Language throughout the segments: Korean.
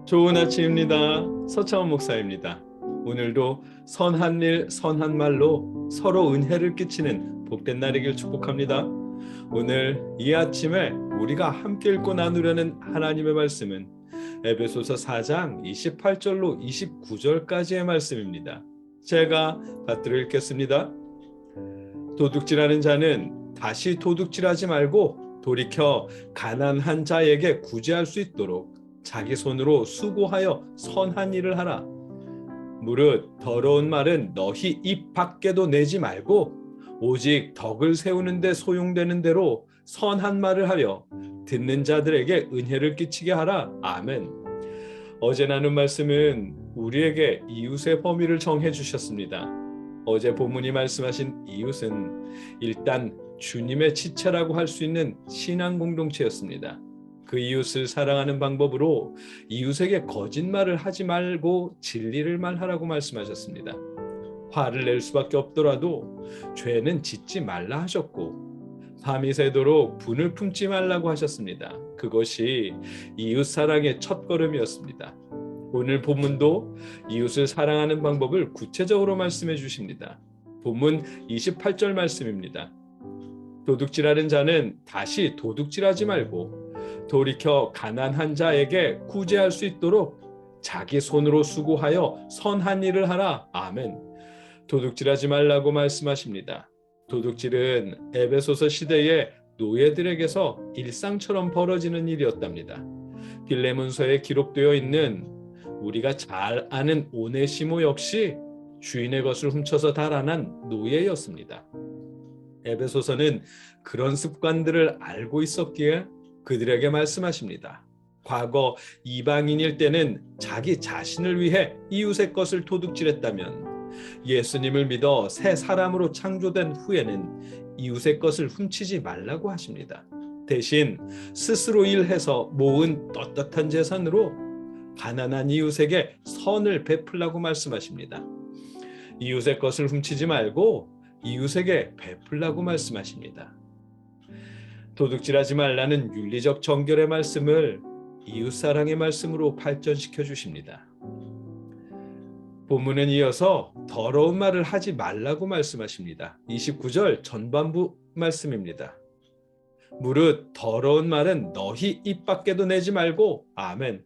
좋은 아침입니다. 서창원 목사입니다. 오늘도 선한 일, 선한 말로 서로 은혜를 끼치는 복된 날이길 축복합니다. 오늘 이 아침에 우리가 함께 읽고 나누려는 하나님의 말씀은 에베소서 4장 28절로 29절까지의 말씀입니다. 제가 받들어 읽겠습니다. 도둑질하는 자는 다시 도둑질하지 말고 돌이켜 가난한 자에게 구제할 수 있도록 자기 손으로 수고하여 선한 일을 하라. 무릇 더러운 말은 너희 입 밖에도 내지 말고 오직 덕을 세우는 데 소용되는 대로 선한 말을 하여 듣는 자들에게 은혜를 끼치게 하라. 아멘. 어제 나눈 말씀은 우리에게 이웃의 범위를 정해 주셨습니다. 어제 본문이 말씀하신 이웃은 일단 주님의 지체라고 할 수 있는 신앙 공동체였습니다. 그 이웃을 사랑하는 방법으로 이웃에게 거짓말을 하지 말고 진리를 말하라고 말씀하셨습니다. 화를 낼 수밖에 없더라도 죄는 짓지 말라 하셨고 밤이 새도록 분을 품지 말라고 하셨습니다. 그것이 이웃 사랑의 첫걸음이었습니다. 오늘 본문도 이웃을 사랑하는 방법을 구체적으로 말씀해 주십니다. 본문 28절 말씀입니다. 도둑질하는 자는 다시 도둑질하지 말고 돌이켜 가난한 자에게 구제할 수 있도록 자기 손으로 수고하여 선한 일을 하라. 아멘. 도둑질하지 말라고 말씀하십니다. 도둑질은 에베소서 시대의 노예들에게서 일상처럼 벌어지는 일이었답니다. 빌레몬서에 기록되어 있는 우리가 잘 아는 오네시모 역시 주인의 것을 훔쳐서 달아난 노예였습니다. 에베소서는 그런 습관들을 알고 있었기에 그들에게 말씀하십니다. 과거 이방인일 때는 자기 자신을 위해 이웃의 것을 도둑질했다면 예수님을 믿어 새 사람으로 창조된 후에는 이웃의 것을 훔치지 말라고 하십니다. 대신 스스로 일해서 모은 떳떳한 재산으로 가난한 이웃에게 선을 베풀라고 말씀하십니다. 이웃의 것을 훔치지 말고 이웃에게 베풀라고 말씀하십니다. 도둑질하지 말라는 윤리적 정결의 말씀을 이웃사랑의 말씀으로 발전시켜 주십니다. 본문은 이어서 더러운 말을 하지 말라고 말씀하십니다. 29절 전반부 말씀입니다. 무릇 더러운 말은 너희 입 밖에도 내지 말고 아멘.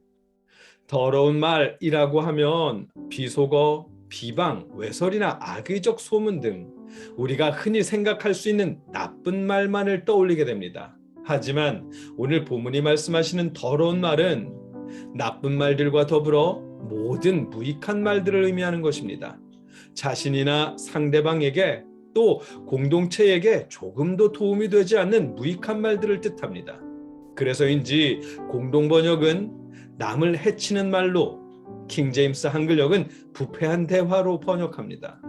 더러운 말이라고 하면 비속어, 비방, 외설이나 악의적 소문 등 우리가 흔히 생각할 수 있는 나쁜 말만을 떠올리게 됩니다. 하지만 오늘 본문이 말씀하시는 더러운 말은 나쁜 말들과 더불어 모든 무익한 말들을 의미하는 것입니다. 자신이나 상대방에게 또 공동체에게 조금도 도움이 되지 않는 무익한 말들을 뜻합니다. 그래서인지 공동번역은 남을 해치는 말로, 킹제임스 한글역은 부패한 대화로 번역합니다.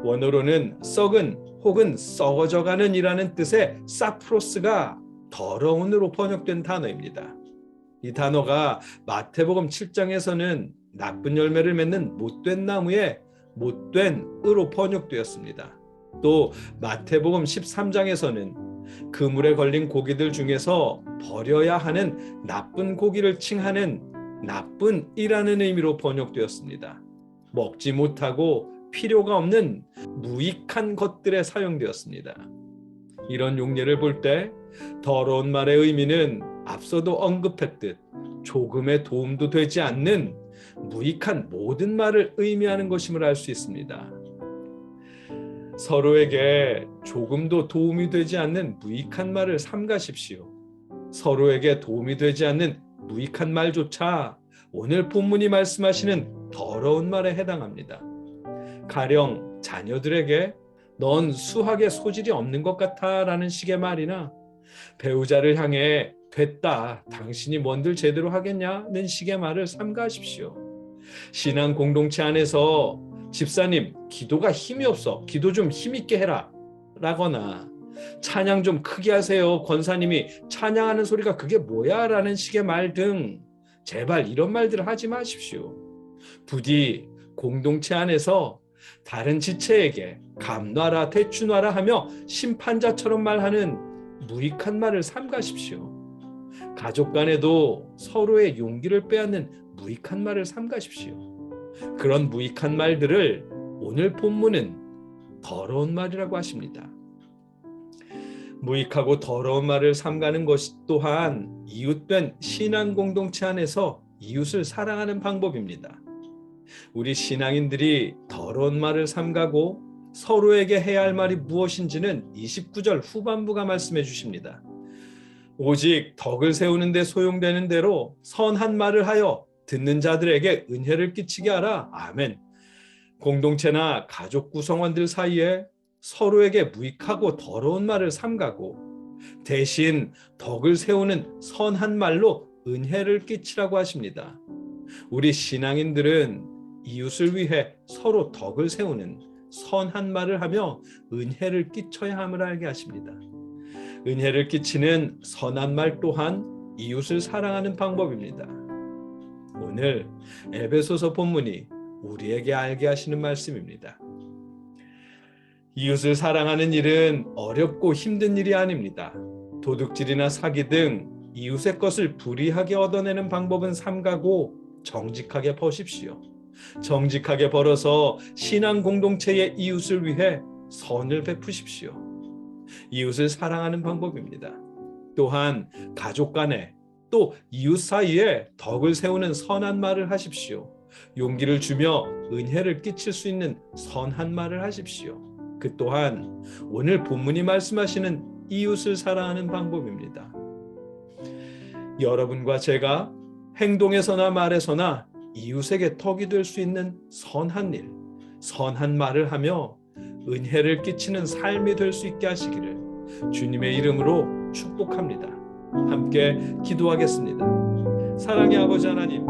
원어로는 썩은 혹은 썩어져가는 이라는 뜻의 사프로스가 더러운으로 번역된 단어입니다. 이 단어가 마태복음 7장에서는 나쁜 열매를 맺는 못된 나무에 못된으로 번역되었습니다. 또 마태복음 13장에서는 그물에 걸린 고기들 중에서 버려야 하는 나쁜 고기를 칭하는 나쁜이라는 의미로 번역되었습니다. 먹지 못하고 필요가 없는 무익한 것들에 사용되었습니다. 이런 용례를 볼 때 더러운 말의 의미는 앞서도 언급했듯 조금의 도움도 되지 않는 무익한 모든 말을 의미하는 것임을 알 수 있습니다. 서로에게 조금도 도움이 되지 않는 무익한 말을 삼가십시오. 서로에게 도움이 되지 않는 무익한 말조차 오늘 본문이 말씀하시는 더러운 말에 해당합니다. 가령 자녀들에게 넌 수학에 소질이 없는 것 같아 라는 식의 말이나 배우자를 향해 됐다 당신이 뭔들 제대로 하겠냐는 식의 말을 삼가하십시오. 신앙 공동체 안에서 집사님 기도가 힘이 없어 기도 좀 힘있게 해라 라거나 찬양 좀 크게 하세요 권사님이 찬양하는 소리가 그게 뭐야 라는 식의 말 등 제발 이런 말들을 하지 마십시오. 부디 공동체 안에서 다른 지체에게 감놔라 대추놔라 하며 심판자처럼 말하는 무익한 말을 삼가십시오. 가족 간에도 서로의 용기를 빼앗는 무익한 말을 삼가십시오. 그런 무익한 말들을 오늘 본문은 더러운 말이라고 하십니다. 무익하고 더러운 말을 삼가는 것이 또한 이웃된 신앙 공동체 안에서 이웃을 사랑하는 방법입니다. 우리 신앙인들이 더러운 말을 삼가고 서로에게 해야 할 말이 무엇인지는 29절 후반부가 말씀해 주십니다. 오직 덕을 세우는 데 소용되는 대로 선한 말을 하여 듣는 자들에게 은혜를 끼치게 하라. 아멘. 공동체나 가족 구성원들 사이에 서로에게 무익하고 더러운 말을 삼가고 대신 덕을 세우는 선한 말로 은혜를 끼치라고 하십니다. 우리 신앙인들은 이웃을 위해 서로 덕을 세우는 선한 말을 하며 은혜를 끼쳐야 함을 알게 하십니다. 은혜를 끼치는 선한 말 또한 이웃을 사랑하는 방법입니다. 오늘 에베소서 본문이 우리에게 알게 하시는 말씀입니다. 이웃을 사랑하는 일은 어렵고 힘든 일이 아닙니다. 도둑질이나 사기 등 이웃의 것을 불이하게 얻어내는 방법은 삼가고 정직하게 버십시오. 정직하게 벌어서 신앙 공동체의 이웃을 위해 선을 베푸십시오. 이웃을 사랑하는 방법입니다. 또한 가족 간에 또 이웃 사이에 덕을 세우는 선한 말을 하십시오. 용기를 주며 은혜를 끼칠 수 있는 선한 말을 하십시오. 그 또한 오늘 본문이 말씀하시는 이웃을 사랑하는 방법입니다. 여러분과 제가 행동에서나 말에서나 이웃에게 덕이 될 수 있는 선한 일, 선한 말을 하며 은혜를 끼치는 삶이 될 수 있게 하시기를 주님의 이름으로 축복합니다. 함께 기도하겠습니다. 사랑의 아버지 하나님,